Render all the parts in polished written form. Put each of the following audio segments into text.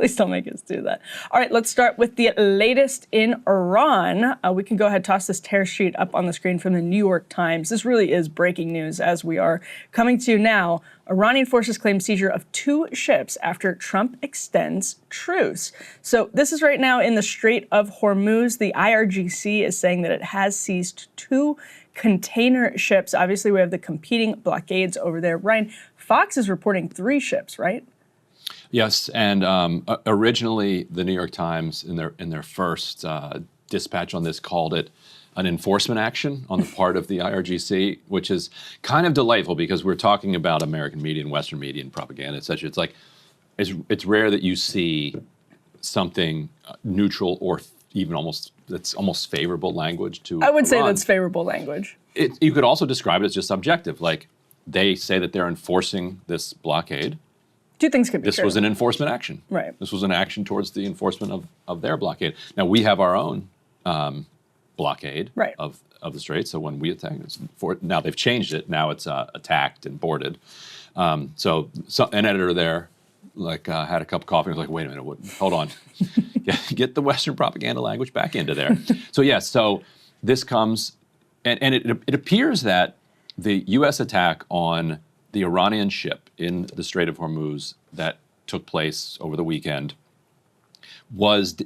Please don't make us do that. All right, let's start with the latest in Iran. We can go ahead, toss this tear sheet up on the screen from the New York Times. This really is breaking news as we are coming to you now. Iranian forces claim seizure of 2 ships after Trump extends truce. So this is right now in the Strait of Hormuz. The IRGC is saying that it has seized 2 container ships. Obviously, we have the competing blockades over there. Ryan, Fox is reporting 3 ships, right? Yes, and originally the New York Times, in their first dispatch on this, called it an enforcement action on the part of the IRGC, which is kind of delightful because we're talking about American media and Western media and propaganda, et cetera. It's like it's rare that you see something neutral or even that's almost favorable language to I would say Iran. that's favorable language. You could also describe it as just subjective, like they say that they're enforcing this blockade. 2 things could be This true. was an enforcement action. Right. This was an action towards the enforcement of their blockade. Now, we have our own blockade of the Strait, so when we attack, now they've changed it. Now it's attacked and boarded. So an editor there had a cup of coffee and was like, wait a minute, hold on. Get the Western propaganda language back into there. So this comes, and it appears that the U.S. attack on the Iranian ship in the Strait of Hormuz that took place over the weekend was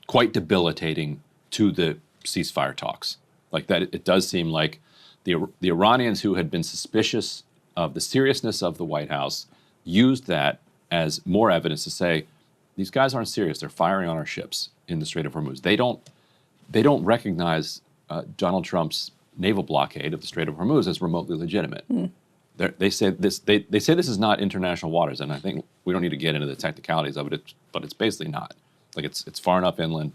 quite debilitating to the ceasefire talks. Like that, it does seem like the Iranians who had been suspicious of the seriousness of the White House used that as more evidence to say, these guys aren't serious. They're firing on our ships in the Strait of Hormuz. They don't recognize Donald Trump's naval blockade of the Strait of Hormuz as remotely legitimate. They say this is not international waters, and I think we don't need to get into the technicalities of it, but it's basically not. Like it's far enough inland.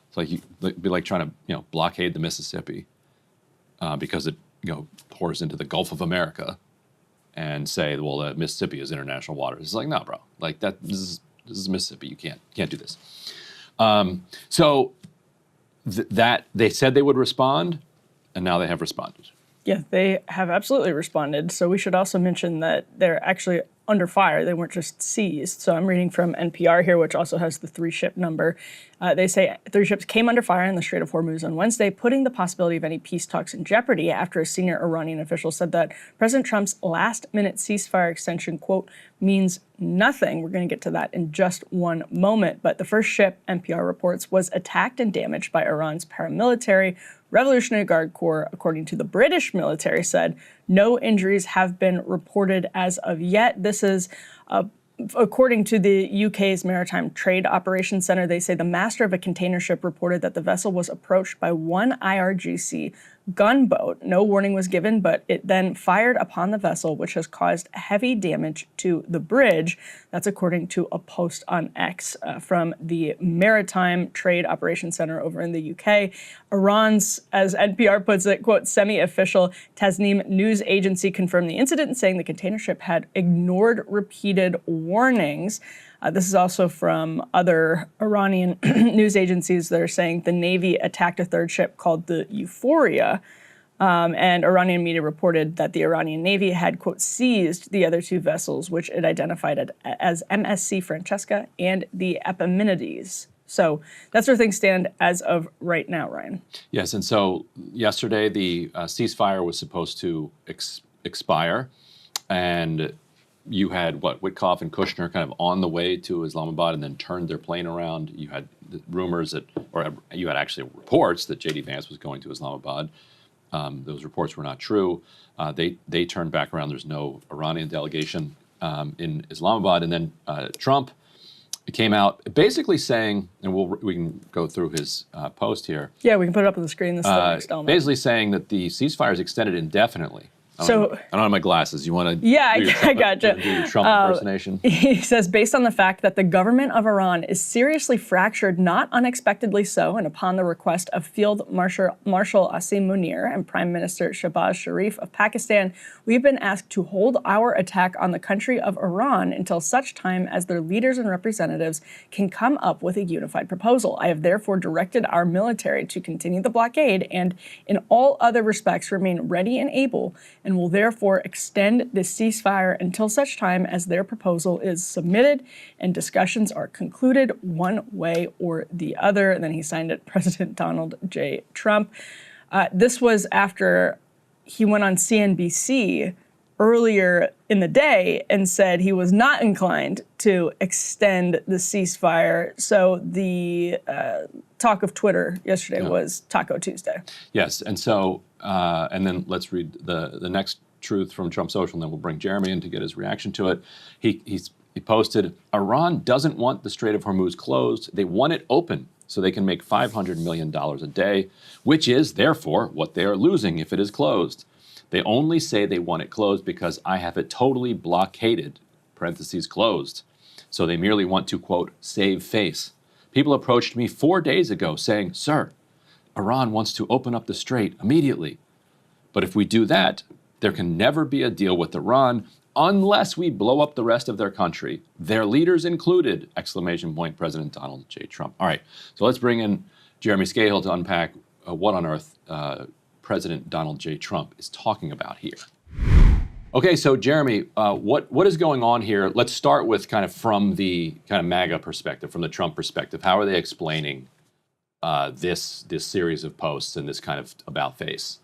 It's like it'd be like trying to blockade the Mississippi because it pours into the Gulf of America, and say, well, the Mississippi is international waters. It's like, no, bro. Like that. This is Mississippi. You can't do this. So that they said they would respond, and now they have responded. Yeah, they have absolutely responded. So we should also mention that they're actually under fire. They weren't just seized. So I'm reading from NPR here, which also has the 3-ship number. They say 3 ships came under fire in the Strait of Hormuz on Wednesday, putting the possibility of any peace talks in jeopardy after a senior Iranian official said that President Trump's last-minute ceasefire extension, quote, means nothing. We're going to get to that in just one moment. But the first ship, NPR reports, was attacked and damaged by Iran's paramilitary Revolutionary Guard Corps, according to the British military, said no injuries have been reported as of yet. This is according to the UK's Maritime Trade Operations Centre. They say the master of a container ship reported that the vessel was approached by one IRGC gunboat. No warning was given, but it then fired upon the vessel, which has caused heavy damage to the bridge. That's according to a post on X from the Maritime Trade Operations Center over in the UK. Iran's, as NPR puts it, quote, semi-official Tasnim news agency confirmed the incident, saying the container ship had ignored repeated warnings. This is also from other Iranian news agencies that are saying the Navy attacked a 3rd ship called the Euphoria. And Iranian media reported that the Iranian Navy had, quote, seized the other 2 vessels, which it identified as MSC Francesca and the Epimenides. So that's where things stand as of right now, Ryan. Yes, and so yesterday the ceasefire was supposed to expire, and you had Witkoff and Kushner kind of on the way to Islamabad and then turned their plane around. You had rumors or you had actually reports that J.D. Vance was going to Islamabad. Those reports were not true. They turned back around. There's no Iranian delegation in Islamabad. And then Trump came out basically saying, and we can go through his post here. Yeah, we can put it up on the screen. This is the next element. Basically saying that the ceasefire is extended indefinitely. I don't have my glasses. You want to? Yeah, I gotcha. Do your Trump impersonation? He says, based on the fact that the government of Iran is seriously fractured, not unexpectedly so, and upon the request of Field Marshal Asim Munir and Prime Minister Shehbaz Sharif of Pakistan, we've been asked to hold our attack on the country of Iran until such time as their leaders and representatives can come up with a unified proposal. I have therefore directed our military to continue the blockade and, in all other respects, remain ready and able and will therefore extend the ceasefire until such time as their proposal is submitted and discussions are concluded one way or the other. And then he signed it, President Donald J. Trump. This was after he went on CNBC earlier in the day and said he was not inclined to extend the ceasefire. So the talk of Twitter yesterday was Taco Tuesday. Yes, and so, and then let's read the next truth from Trump Social, and then we'll bring Jeremy in to get his reaction to it. He posted, Iran doesn't want the Strait of Hormuz closed. They want it open so they can make $500 million a day, which is, therefore, what they are losing if it is closed. They only say they want it closed because I have it totally blockaded, parentheses closed. So they merely want to, quote, save face. People approached me 4 days ago saying, sir, Iran wants to open up the strait immediately. But if we do that, there can never be a deal with Iran unless we blow up the rest of their country, their leaders included, exclamation point, President Donald J. Trump. All right, so let's bring in Jeremy Scahill to unpack what on earth President Donald J. Trump is talking about here. Okay, so Jeremy, what is going on here? Let's start with kind of from the kind of MAGA perspective, from the Trump perspective. How are they explaining this series of posts and this kind of about face?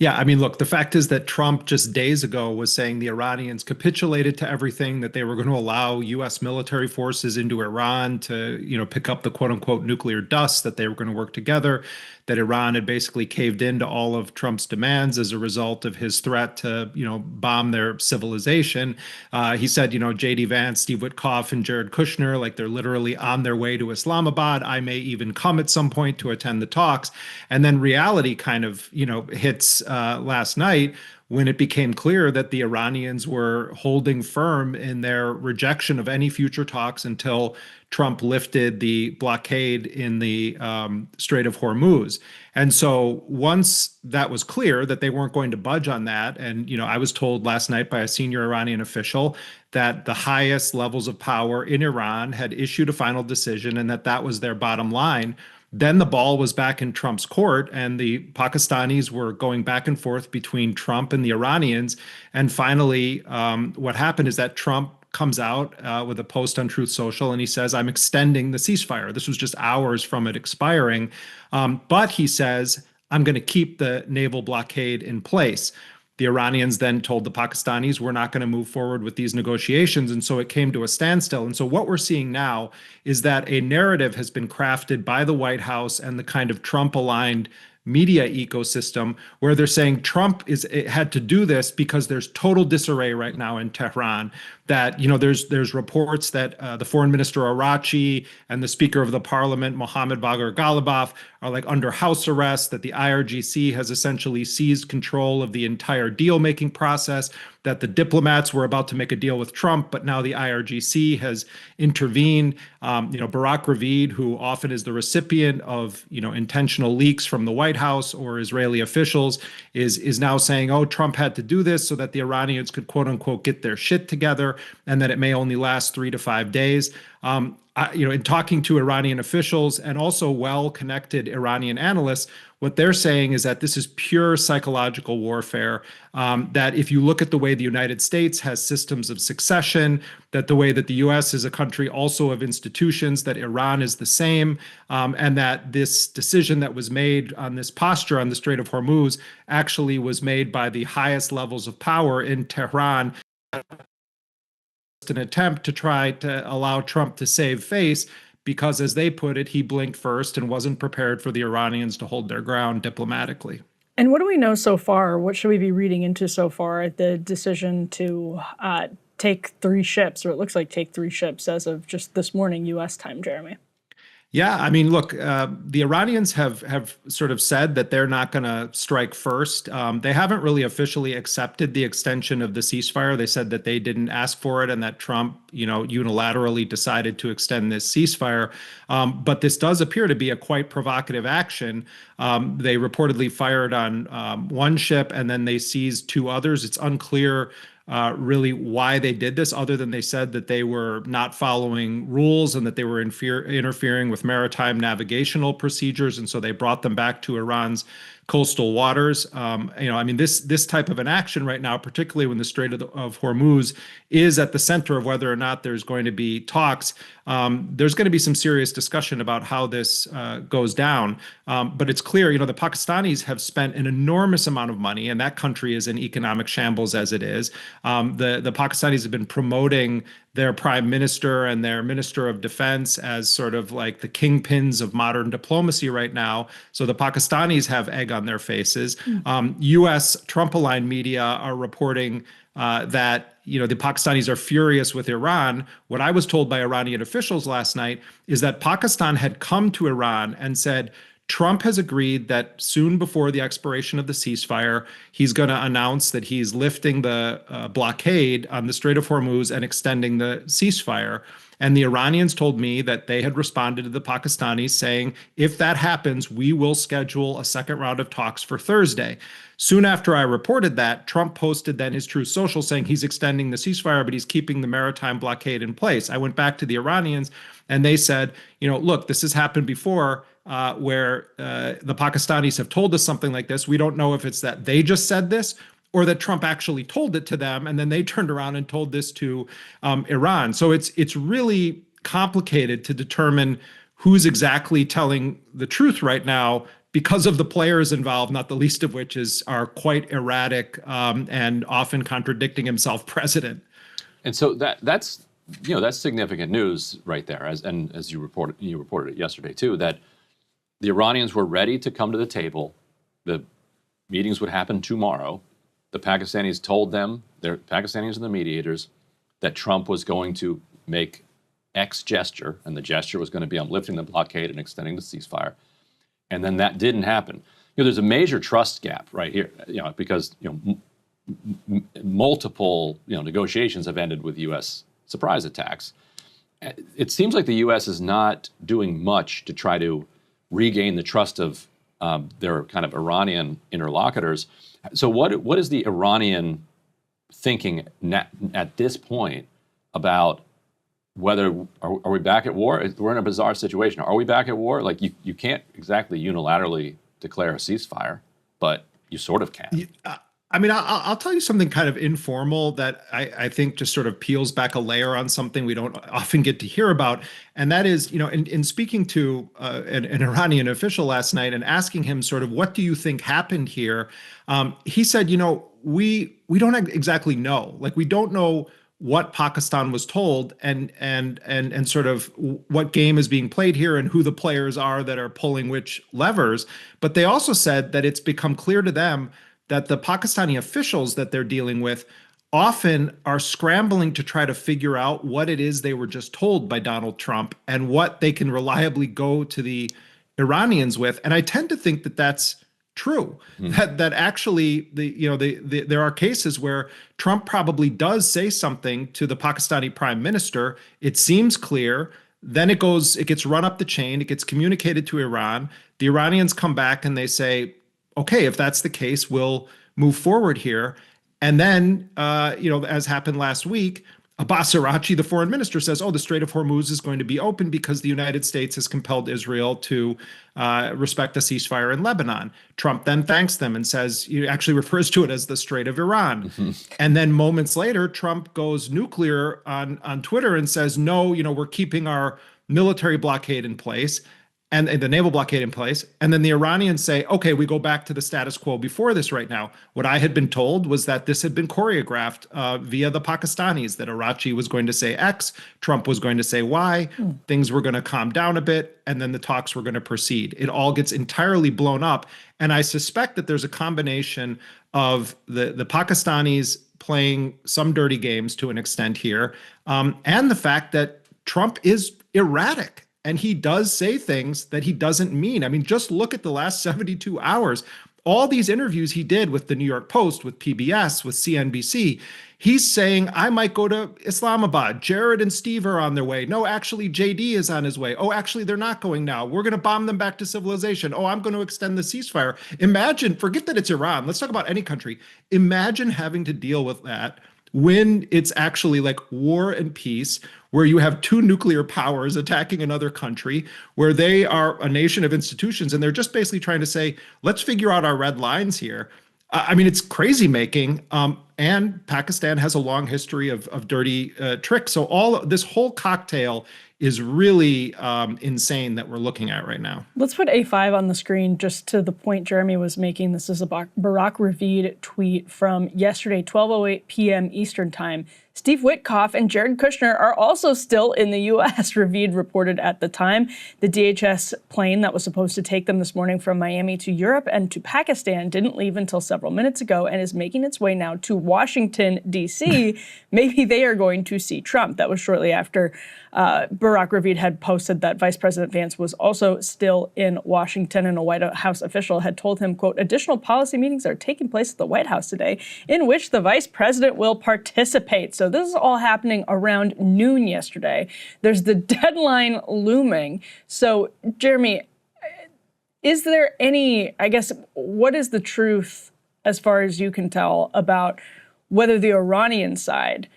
Yeah, I mean, look, the fact is that Trump just days ago was saying the Iranians capitulated to everything, that they were going to allow U.S. military forces into Iran to, pick up the quote unquote nuclear dust, that they were going to work together, that Iran had basically caved into all of Trump's demands as a result of his threat to, bomb their civilization. He said, J.D. Vance, Steve Witkoff, and Jared Kushner, like they're literally on their way to Islamabad. I may even come at some point to attend the talks. And then reality kind of, hits last night when it became clear that the Iranians were holding firm in their rejection of any future talks until Trump lifted the blockade in the Strait of Hormuz. And so once that was clear that they weren't going to budge on that, and I was told last night by a senior Iranian official that the highest levels of power in Iran had issued a final decision and that was their bottom line. Then the ball was back in Trump's court, and the Pakistanis were going back and forth between Trump and the Iranians. And finally, what happened is that Trump comes out with a post on Truth Social, and he says, I'm extending the ceasefire. This was just hours from it expiring. But he says, I'm going to keep the naval blockade in place. The Iranians then told the Pakistanis, we're not going to move forward with these negotiations. And so it came to a standstill. And so what we're seeing now is that a narrative has been crafted by the White House and the kind of Trump-aligned media ecosystem where they're saying Trump had to do this because there's total disarray right now in Tehran. That, there's reports that the foreign minister Arachi and the speaker of the parliament, Mohammad Bagher Ghalibaf, are like under house arrest, that the IRGC has essentially seized control of the entire deal-making process, that the diplomats were about to make a deal with Trump, but now the IRGC has intervened. Barack Ravid, who often is the recipient of, intentional leaks from the White House or Israeli officials, is now saying, oh, Trump had to do this so that the Iranians could, quote unquote, get their shit together, and that it may only last 3 to 5 days. In talking to Iranian officials and also well-connected Iranian analysts, what they're saying is that this is pure psychological warfare, that if you look at the way the United States has systems of succession, that the way that the U.S. is a country also of institutions, that Iran is the same, and that this decision that was made on this posture on the Strait of Hormuz actually was made by the highest levels of power in Tehran, an attempt to try to allow Trump to save face because, as they put it, he blinked first and wasn't prepared for the Iranians to hold their ground diplomatically. And what do we know so far? What should we be reading into so far? The decision to take 3 ships, or it looks like take 3 ships as of just this morning, U.S. time, Jeremy. Yeah, I mean, look, the Iranians have sort of said that they're not going to strike first. They haven't really officially accepted the extension of the ceasefire. They said that they didn't ask for it and that Trump, unilaterally decided to extend this ceasefire. But this does appear to be a quite provocative action. They reportedly fired on 1 ship and then they seized 2 others. It's unclear really why they did this, other than they said that they were not following rules and that they were interfering with maritime navigational procedures. And so they brought them back to Iran's coastal waters. I mean, this type of an action right now, particularly when the Strait of Hormuz is at the center of whether or not there's going to be talks. There's going to be some serious discussion about how this goes down. But it's clear, the Pakistanis have spent an enormous amount of money, and that country is in economic shambles as it is. The Pakistanis have been promoting their prime minister and their minister of defense as sort of like the kingpins of modern diplomacy right now. So the Pakistanis have egg on their faces. U.S. Trump-aligned media are reporting that the Pakistanis are furious with Iran. What I was told by Iranian officials last night is that Pakistan had come to Iran and said, Trump has agreed that soon before the expiration of the ceasefire, he's going to announce that he's lifting the blockade on the Strait of Hormuz and extending the ceasefire. And the Iranians told me that they had responded to the Pakistanis saying, if that happens, we will schedule a second round of talks for Thursday. Soon after I reported that, Trump posted then his Truth Social saying he's extending the ceasefire, but he's keeping the maritime blockade in place. I went back to the Iranians and they said, look, this has happened before. Where the Pakistanis have told us something like this. We don't know if it's that they just said this or that Trump actually told it to them, and then they turned around and told this to Iran. So it's really complicated to determine who's exactly telling the truth right now because of the players involved, not the least of which are quite erratic and often contradicting himself president. And so that's significant news right there, as you reported it yesterday too, that the Iranians were ready to come to the table. The meetings would happen tomorrow. The Pakistanis told them, the Pakistanis and the mediators, that Trump was going to make X gesture, and the gesture was going to be on lifting the blockade and extending the ceasefire. And then that didn't happen. There's a major trust gap right here, because multiple negotiations have ended with U.S. surprise attacks. It seems like the U.S. is not doing much to try to regain the trust of their kind of Iranian interlocutors. So what is the Iranian thinking at this point about whether are we back at war? We're in a bizarre situation. Are we back at war? Like you can't exactly unilaterally declare a ceasefire, but you sort of can. I mean, I'll tell you something kind of informal that I think just sort of peels back a layer on something we don't often get to hear about. And that is, in speaking to an Iranian official last night and asking him sort of, what do you think happened here? He said, we don't exactly know. Like, we don't know what Pakistan was told and sort of what game is being played here and who the players are that are pulling which levers. But they also said that it's become clear to them that the Pakistani officials that they're dealing with often are scrambling to try to figure out what it is they were just told by Donald Trump and what they can reliably go to the Iranians with. And I tend to think that that's true, that actually there are cases where Trump probably does say something to the Pakistani prime minister. It seems clear. Then it gets run up the chain. It gets communicated to Iran. The Iranians come back and they say, okay, if that's the case, we'll move forward here. And then, as happened last week, Abbas Araghchi, the foreign minister, says, the Strait of Hormuz is going to be open because the United States has compelled Israel to respect the ceasefire in Lebanon. Trump then thanks them and says, he actually refers to it as the Strait of Iran. And then moments later, Trump goes nuclear on Twitter and says, no, we're keeping our military blockade in place. And the naval blockade in place. And then the Iranians say, okay, we go back to the status quo before this right now. What I had been told was that this had been choreographed via the Pakistanis, that Araghchi was going to say X, Trump was going to say Y, things were going to calm down a bit, and then the talks were going to proceed. It all gets entirely blown up. And I suspect that there's a combination of the Pakistanis playing some dirty games to an extent here, and the fact that Trump is erratic. And he does say things that he doesn't mean. I mean, just look at the last 72 hours. All these interviews he did with the New York Post, with PBS, with CNBC, he's saying, I might go to Islamabad. Jared and Steve are on their way. No, actually, JD is on his way. Oh, actually, they're not going now. We're going to bomb them back to civilization. Oh, I'm going to extend the ceasefire. Imagine, forget that it's Iran. Let's talk about any country. Imagine having to deal with that when it's actually like war and peace, where you have two nuclear powers attacking another country, where they are a nation of institutions, and they're just basically trying to say, let's figure out our red lines here. I mean, it's crazy making. And Pakistan has a long history of dirty tricks. So this whole cocktail is really insane that we're looking at right now. Let's put A5 on the screen just to the point Jeremy was making. This is a Barack Ravid tweet from yesterday, 12:08 p.m. Eastern Time. Steve Witkoff and Jared Kushner are also still in the U.S., Ravid reported at the time. The DHS plane that was supposed to take them this morning from Miami to Europe and to Pakistan didn't leave until several minutes ago and is making its way now to Washington, D.C. Maybe they are going to see Trump. That was shortly after Barack Ravid had posted that Vice President Vance was also still in Washington, and a White House official had told him, quote, additional policy meetings are taking place at the White House today in which the vice president will participate. So this is all happening around noon yesterday. There's the deadline looming. So, Jeremy, is there any, I guess, what is the truth as far as you can tell about whether the Iranian side,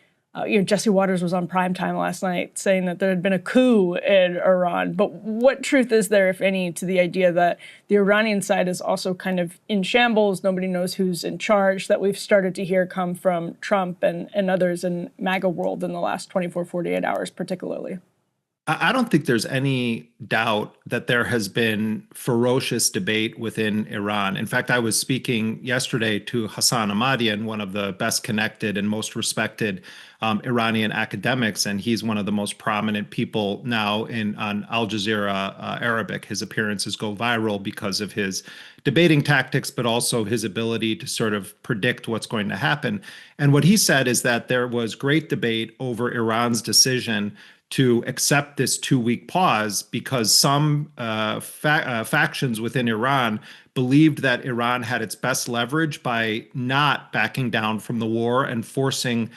Jesse Waters was on primetime last night saying that there had been a coup in Iran. But what truth is there, if any, to the idea that the Iranian side is also kind of in shambles? Nobody knows who's in charge, that we've started to hear come from Trump and others in MAGA world in the last 24, 48 hours particularly. I don't think there's any doubt that there has been ferocious debate within Iran. In fact, I was speaking yesterday to Hassan Ahmadian, one of the best connected and most respected Iranian academics, and he's one of the most prominent people now on Al Jazeera Arabic. His appearances go viral because of his debating tactics, but also his ability to sort of predict what's going to happen. And what he said is that there was great debate over Iran's decision to accept this 2-week pause because some factions within Iran believed that Iran had its best leverage by not backing down from the war and forcing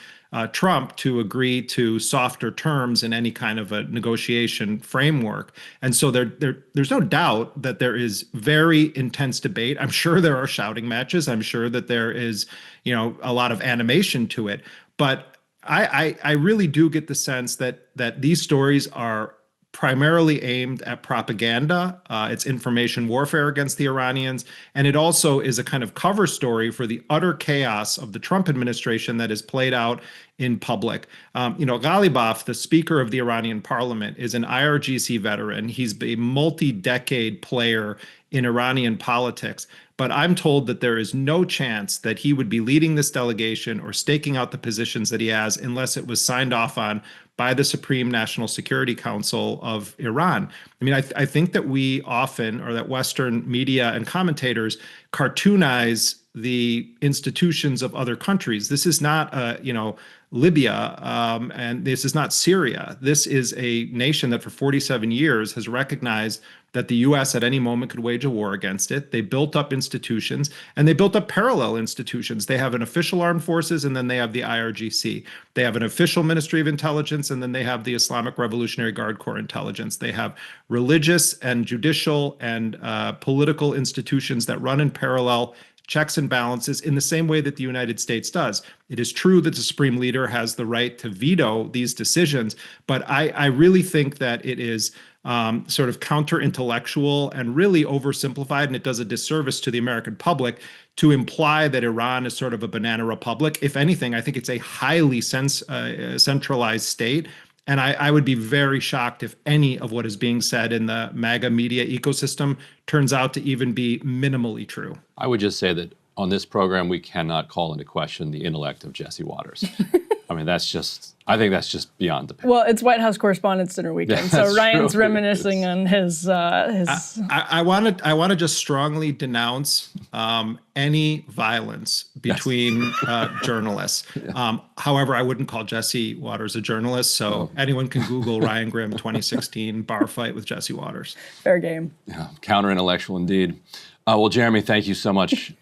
Trump to agree to softer terms in any kind of a negotiation framework. And so there's no doubt that there is very intense debate. I'm sure there are shouting matches. I'm sure that there is, a lot of animation to it. But I really do get the sense that these stories are primarily aimed at propaganda. It's information warfare against the Iranians. And it also is a kind of cover story for the utter chaos of the Trump administration that is played out in public. Ghalibaf, the Speaker of the Iranian parliament, is an IRGC veteran. He's a multi-decade player in Iranian politics. But I'm told that there is no chance that he would be leading this delegation or staking out the positions that he has unless it was signed off on by the Supreme National Security Council of Iran. I mean, I think that we often, or that Western media and commentators, cartoonize the institutions of other countries. This is not, Libya, and this is not Syria. This is a nation that for 47 years has recognized that the U.S. at any moment could wage a war against it. They built up institutions, and they built up parallel institutions. They have an official armed forces, and then they have the IRGC. They have an official Ministry of Intelligence, and then they have the Islamic Revolutionary Guard Corps intelligence. They have religious and judicial and political institutions that run in parallel, checks and balances in the same way that the United States does. It is true that the supreme leader has the right to veto these decisions, but I really think that it is sort of counter-intellectual and really oversimplified, and it does a disservice to the American public to imply that Iran is sort of a banana republic. If anything, I think it's a highly centralized state. And I would be very shocked if any of what is being said in the MAGA media ecosystem turns out to even be minimally true. I would just say that on this program, we cannot call into question the intellect of Jesse Waters. I mean, I think that's just beyond the pale. Well, it's White House Correspondents' Dinner weekend, so Ryan's true. Reminiscing on his. I want to just strongly denounce any violence between journalists. However, I wouldn't call Jesse Waters a journalist, so anyone can Google Ryan Grimm 2016 bar fight with Jesse Waters. Fair game. Yeah, counter-intellectual indeed. Well, Jeremy, thank you so much